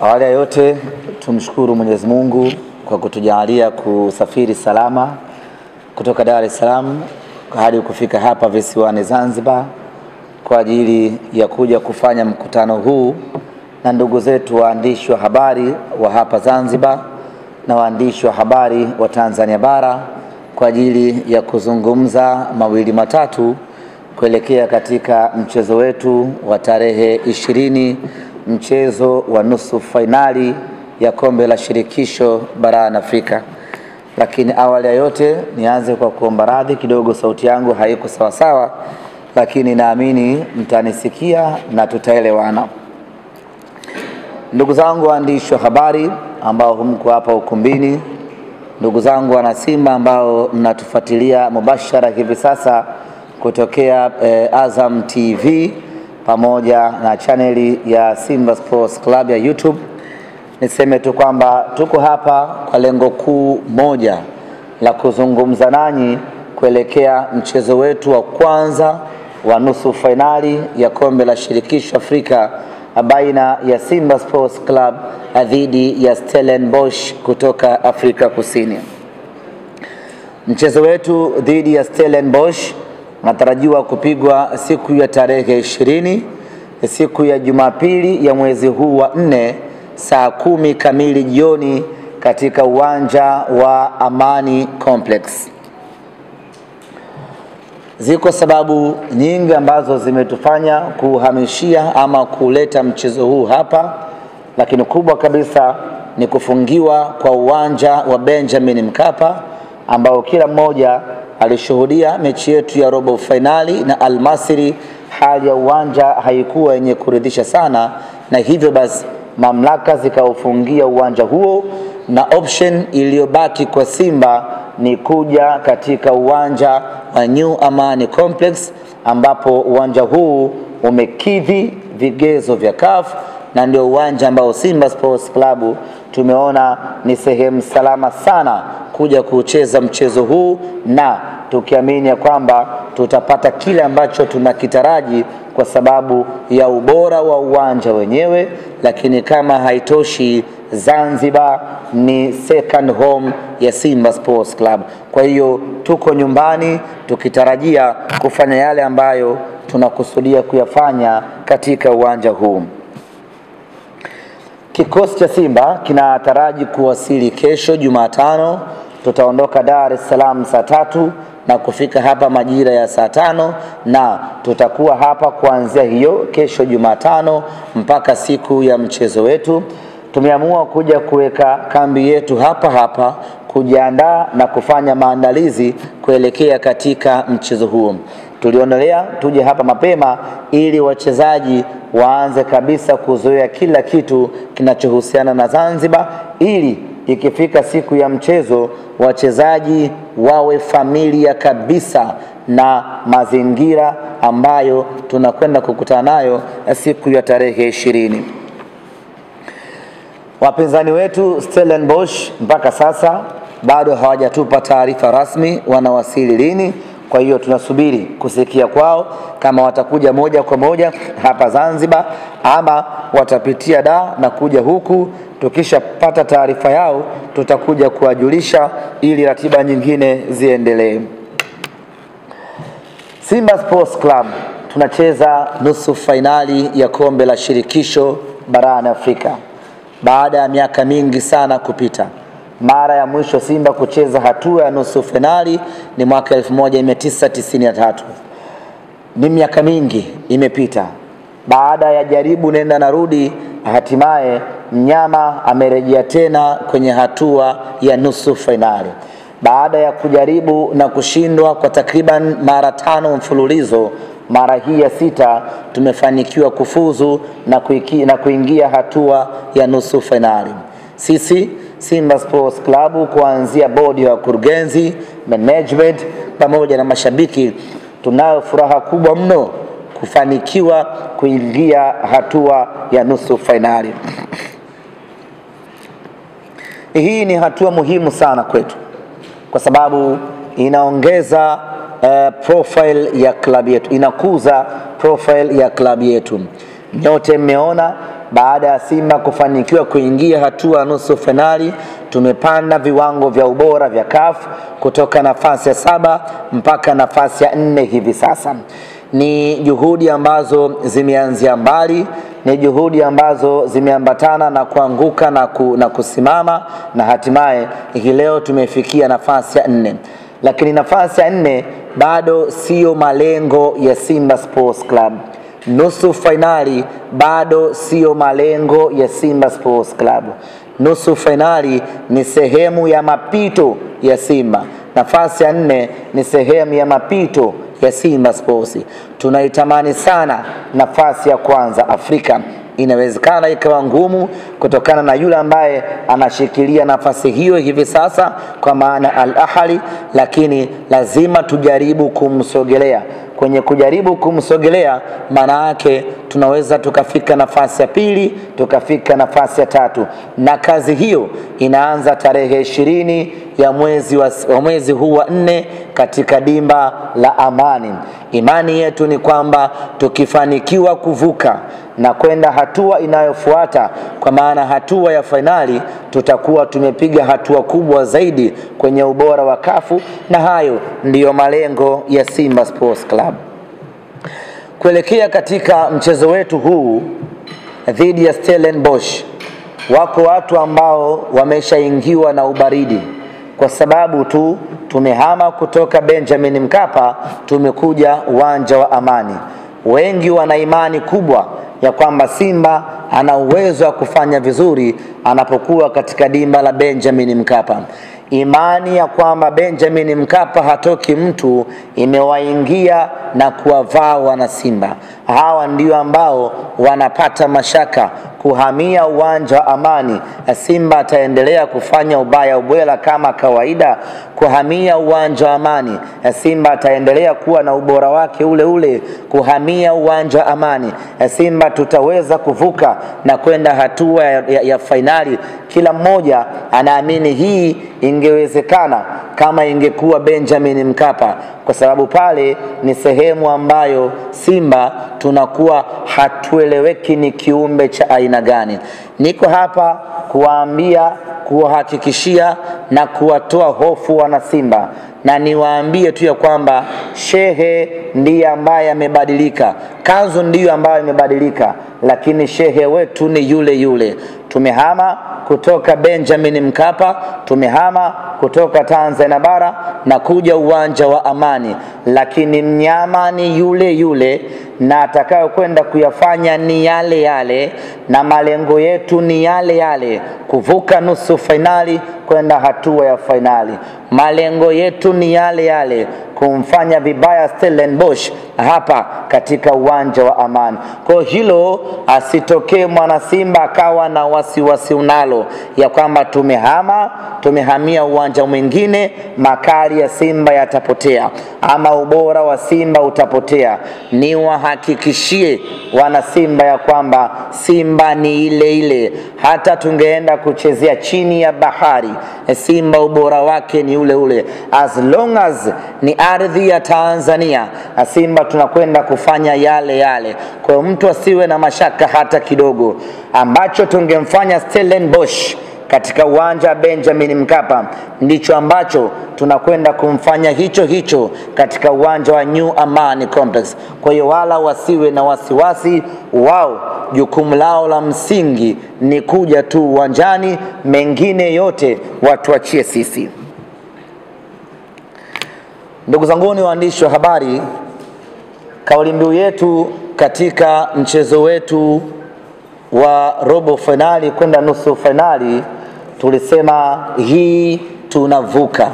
Awali ya yote tumshukuru Mwenyezi Mungu kwa kutujalia kusafiri salama kutoka Dar es Salaam hadi kufika hapa visiwani Zanzibar kwa ajili ya kuja kufanya mkutano huu na ndugu zetu waandishi wa habari wa hapa Zanzibar na waandishi wa habari wa Tanzania bara kwa ajili ya kuzungumza mawili matatu kuelekea katika mchezo wetu wa tarehe 20, mchezo wa nusu fainali ya kombe la shirikisho barani Afrika. Lakini awali ya yote nianze kwa kuomba radhi kidogo, sauti yangu haiko sawa sawa, lakini naamini mtanisikia na tutaelewana. Ndugu zangu waandishi wa habari ambao mko hapa ukumbini, ndugu zangu wana Simba ambao mnatufuatilia mubashara hivi sasa kutokea Azam TV pamoja na chaneli ya Simba Sports Club ya YouTube, niseme tu kwamba tuko hapa kwa lengo kuu moja la kuzungumza nanyi kuelekea mchezo wetu wa kwanza wa nusu fainali ya kombe la shirikisho Afrika baina ya Simba Sports Club dhidi ya Stellenbosch kutoka Afrika Kusini. Mchezo wetu dhidi ya Stellenbosch unatarajiwa kupigwa siku ya tarehe 20, siku ya Jumapili ya mwezi huu wa 4 saa 10 kamili jioni katika uwanja wa Amani Complex. Ziko sababu nyingi ambazo zimetufanya kuhamishia ama kuleta mchezo huu hapa, lakini kubwa kabisa ni kufungiwa kwa uwanja wa Benjamin Mkapa ambao kila mmoja alishuhudia mechi yetu ya robo finali na Al Masry. Hali ya uwanja haikuwa yenye kuridhisha sana, na hivyo basi mamlaka zikaufungia uwanja huo, na option iliyobaki kwa Simba ni kuja katika uwanja wa New Amani Complex, ambapo uwanja huu umekidhi vigezo vya CAF na ndio uwanja ambao Simba Sports Club tumeona ni sehemu salama sana kuja kucheza mchezo huu, na tukiamini ya kwamba tutapata kile ambacho tunakitaraji kwa sababu ya ubora wa uwanja wenyewe. Lakini kama haitoshi, Zanzibar ni second home ya Simba Sports Club. Kwa hiyo tuko nyumbani tukitarajia kufanya yale ambayo tunakusudia kuyafanya katika uwanja huu. Kikosi cha Simba kinataraji kuwasili kesho Jumatano. Tutaondoka Dar es Salaam saa 3 na kufika hapa majira ya saa 5, na tutakuwa hapa kuanzia hiyo kesho Jumatano mpaka siku ya mchezo wetu. Tumeamua kuja kuweka kambi yetu hapa kujiandaa na kufanya maandalizi kuelekea katika mchezo huo. Tulionelea tuje hapa mapema ili wachezaji waanze kabisa kuzoea kila kitu kinachohusiana na Zanzibar, ili ikifika siku ya mchezo wachezaji wawe familia kabisa na mazingira ambayo tunakwenda kukutana nayo siku ya tarehe 20. Wapinzani wetu Stellenbosch mpaka sasa bado hawajatupa taarifa rasmi wanawasili lini. Kwa hiyo tunasubiri kusikia kwao kama watakuja moja kwa moja hapa Zanzibar ama watapitia Dar na kuja huku. Tukishapata taarifa yao tutakuja kuwajulisha ili ratiba nyingine ziendelee. Simba Sports Club tunacheza nusu fainali ya kombe la shirikisho barani Afrika baada ya miaka mingi sana kupita. Mara ya mwisho Simba kucheza hatua ya nusu finali ni mwaka 1993. Ni miaka mingi imepita. Baada ya jaribu nenda na rudi, hatimaye mnyama amerejea tena kwenye hatua ya nusu finali. Baada ya kujaribu na kushindwa kwa takriban mara 5 mfululizo, mara hii ya 6 tumefanikiwa kufuzu na kuingia hatua ya nusu finali. Sisi Simba Sports Club kuanzia bodi ya wakurugenzi, management pamoja na mashabiki tunayo furaha kubwa mno kufanikiwa kuingia hatua ya nusu finali. Hii ni hatua muhimu sana kwetu kwa sababu inaongeza profile ya klabu yetu, inakuza profile ya klabu yetu. Nyote mmeona baada ya Simba kufanikiwa kuingia hatua nusu finali, tumepanda viwango vya ubora vya CAF kutoka nafasi ya 7 mpaka nafasi ya 4 hivi sasa. Ni juhudi ambazo zimeanzia mbali, ni juhudi ambazo zimeambatana na kuanguka na kusimama, na hatimaye hii leo tumefikia nafasi ya 4. Lakini nafasi ya 4 bado sio malengo ya Simba Sports Club. Nusu finali bado sio malengo ya Simba Sports Club. Nusu finali ni sehemu ya mapito ya Simba. Nafasi ya 4 ni sehemu ya mapito ya Simba Sports. Tunaitamani sana nafasi ya kwanza Afrika. Inawezekana ikawa ngumu kutokana na yule ambaye anashikilia nafasi hiyo hivi sasa, kwa maana Al Ahly, lakini lazima tujaribu kumsogelea. Kwenye kujaribu kumsogelea, maana yake tunaweza tukafika nafasi ya 2, tukafika nafasi ya 3, na kazi hiyo inaanza tarehe 20 ya mwezi huu wa 4 katika dimba la Amani. Imani yetu ni kwamba tukifanikiwa kuvuka na kwenda hatua inayofuata, kwa maana hatua ya finali, tutakuwa tumepiga hatua kubwa zaidi kwenye ubora wa kafu, na hayo ndiyo malengo ya Simba Sports Club. Kuelekea katika mchezo wetu huu dhidi ya Stellenbosch, wako watu ambao wameshaingiwa na ubaridi kwa sababu tu tumehama kutoka Benjamin Mkapa tumekuja uwanja wa Amani. Wengi wana imani kubwa ya kwamba Simba ana uwezo wa kufanya vizuri anapokuwa katika dimba la Benjamin Mkapa. Imani ya kwamba Benjamin Mkapa hatoki mtu imewaingia na kuwavaa wana Simba. Hawa ndio ambao wanapata mashaka kuhamia uwanja wa Amani. Simba ataendelea kufanya ubaya ubwela kama kawaida kuhamia uwanja wa Amani. Simba ataendelea kuwa na ubora wake ule ule kuhamia uwanja wa Amani. Simba tutaweza kuvuka na kwenda hatua ya finali. Kila mmoja anaamini hii ingewezekana kama ingekuwa Benjamin Mkapa, kwa sababu pale ni sehemu ambayo Simba tunakuwa hatueleweki ni kiumbe cha aina gani. Niko hapa kuwaambia, kuwahakikishia na kuwatoa hofu wana Simba, na niwaambie tu ya kwamba shehe ndiye ambaye amebadilika, kanzu ndiyo ambayo imebadilika, lakini shehe wetu ni yule yule. Tumehama kutoka Benjamin Mkapa, tumehama kutoka Tanzania bara na kuja uwanja wa Amani, lakini mnyama ni yule yule na atakayo kwenda kuyafanya ni yale yale, na malengo yetu ni yale yale, kuvuka nusu finali kwenda hatua ya finali. Malengo yetu ni yale yale, kumfanya vibaya Stellenbosch hapa katika uwanja wa Amani. Kwa hilo asitokee mwana Simba akawa na wasiwasi unalo ya kwamba tumehamia uwanja mwingine, makali ya Simba yatapotea ama ubora wa Simba utapotea. Ni wahakikishie wana Simba ya kwamba Simba ni ile ile, hata tungeenda kuchezea chini ya bahari, Simba ubora wake ni ule ule. As long as ni ardhi ya Tanzania, Simba tunakwenda kufanya yale yale. Kwa mtu asiwe na mashaka hata kidogo. Ambacho tungemfanya Stellenbosch katika uwanja Benjamin Mkapa ndicho ambacho tunakwenda kumfanya hicho katika uwanja wa New Amani Complex. Kwa hiyo wala wasiwe na wasiwasi wao, jukumu lao la msingi ni kuja tu uwanjani, mengine yote watuachie sisi. Ndugu zanguni waandishi wa habari, kauli mbiu yetu katika mchezo wetu wa robo finali kwenda nusu finali tulisema hii tunavuka.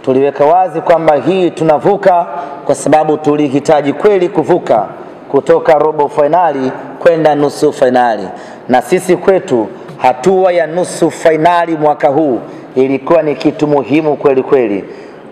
Tuliweka wazi kwamba hii tunavuka kwa sababu tulihitaji kweli kuvuka kutoka robo finali kwenda nusu finali. Na sisi kwetu hatua ya nusu finali mwaka huu ilikuwa ni kitu muhimu kweli kweli.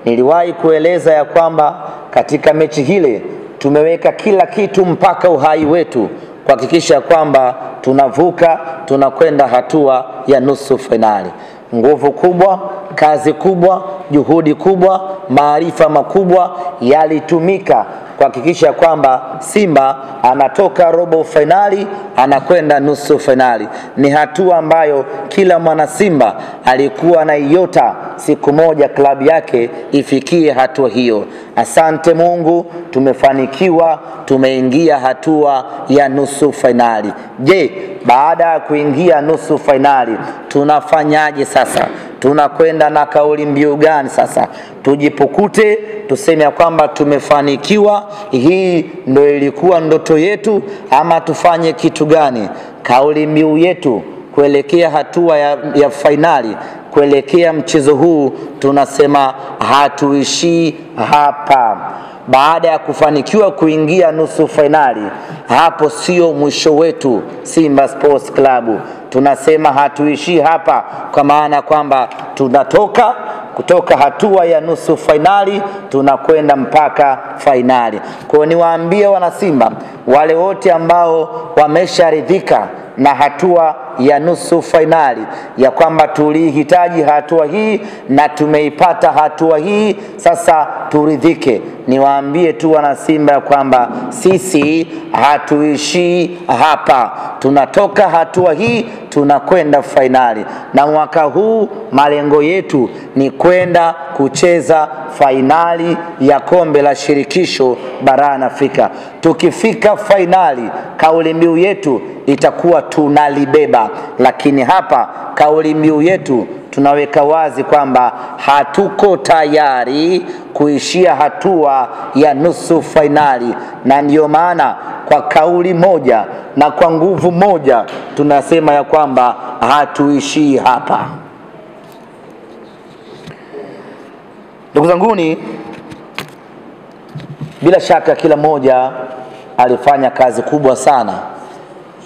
Niliwahi kueleza ya kwamba katika mechi hile tumeweka kila kitu mpaka uhai wetu kuhakikisha kwamba tunavuka, tunakwenda hatua ya nusu finali. Nguvu kubwa kazi kubwa, juhudi kubwa, maarifa makubwa yalitumika kuhakikisha kwamba Simba anatoka robo finali anakwenda nusu finali. Ni hatua ambayo kila mwana Simba alikuwa anaiota siku moja klabu yake ifikie hatua hiyo. Asante Mungu, tumefanikiwa, tumeingia hatua ya nusu finali. Je, baada ya kuingia nusu finali tunafanyaje sasa? Tunakwenda na kauli mbiu gani sasa? Tujipukute tuseme kwamba tumefanikiwa, hii ndio ilikuwa ndoto yetu, ama tufanye kitu gani? Kauli mbiu yetu kuelekea hatua ya finali, kuelekea mchezo huu, tunasema hatuishii hapa. Baada ya kufanikiwa kuingia nusu finali, hapo sio mwisho wetu Simba Sports Club. Tunasema hatuishii hapa, kwa maana kwamba kutoka hatua ya nusu finali tunakwenda mpaka finali. Kwa niwaambie wana Simba wale wote ambao wamesharidhika na hatua ya nusu finali ya kwamba tulihitaji hatua hii na tumeipata hatua hii, sasa turidhike. Niwaambie tu wana Simba kwamba sisi hatuishii hapa, tunatoka hatua hii tunakwenda finali, na mwaka huu malengo yetu ni kwenda kucheza finali ya kombe la shirikisho barani Afrika. Tukifika finali, kauli mbiu yetu itakuwa tunalibeba, lakini hapa kauli mbiu yetu tunaweka wazi kwamba hatuko tayari kuishia hatua ya nusu finali, na ndio maana kwa kauli moja na kwa nguvu moja tunasema ya kwamba hatuishii hapa. Ndugu zanguni, bila shaka kila mmoja alifanya kazi kubwa sana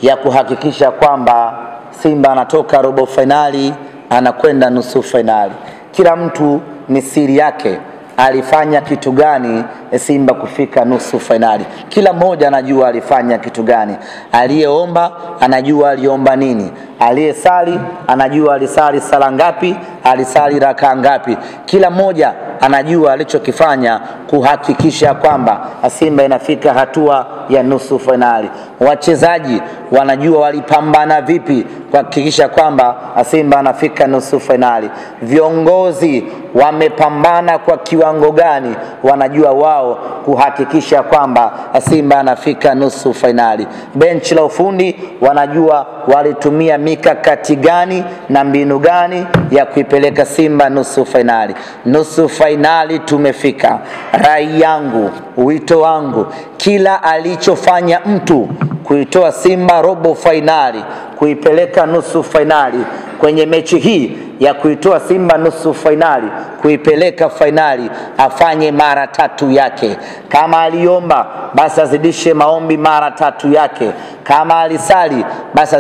ya kuhakikisha kwamba Simba anatoka robo finali anakwenda nusu finali. Kila mtu ni siri yake, alifanya kitu gani Simba kufika nusu finali. Kila mmoja anajua alifanya kitu gani. Aliyeomba anajua aliomba nini, aliyesali anajua alisali sala ngapi, alisali raka ngapi. Kila mmoja anajua alichokifanya kuhakikisha kwamba Simba inafika hatua ya nusu finali. Wachezaji wanajua walipambana vipi kuhakikisha kwamba Simba anafika nusu finali. Viongozi wamepambana kwa kiwango gani, wanajua wao kuhakikisha kwamba Simba anafika nusu finali. Benchi la ufundi wanajua walitumia mikakati gani na mbinu gani ya kuipeleka Simba nusu finali. Nusu finali tumefika. Rai yangu, wito wangu, kila alichofanya mtu kuitoa Simba robo finali kuipeleka nusu finali, kwenye mechi hii ya kuitoa Simba nusu finali kuipeleka finali, afanye mara 3 yake. Kama aliomba basi azidishe maombi mara 3 yake. Kama alisali basi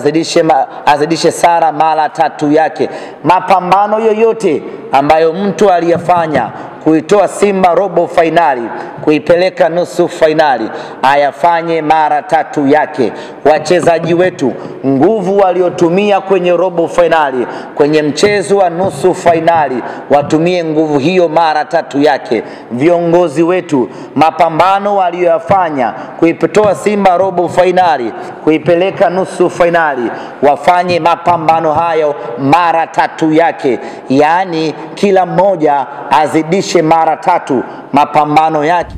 azidishe sala mara 3 yake. Mapambano yoyote ambayo mtu aliyafanya kuitoa Simba robo finali kuipeleka nusu finali, ayafanye mara 3 yake. Wachezaji wetu, nguvu waliotumia kwenye robo finali, kwenye mchezo wa nusu finali, watumie nguvu hiyo mara 3 yake. Viongozi wetu, mapambano waliyofanya kuitoa Simba robo finali kuipeleka nusu finali, wafanye mapambano hayo mara 3 yake. Yaani kila mmoja azidishe mara 3 mapambano yake.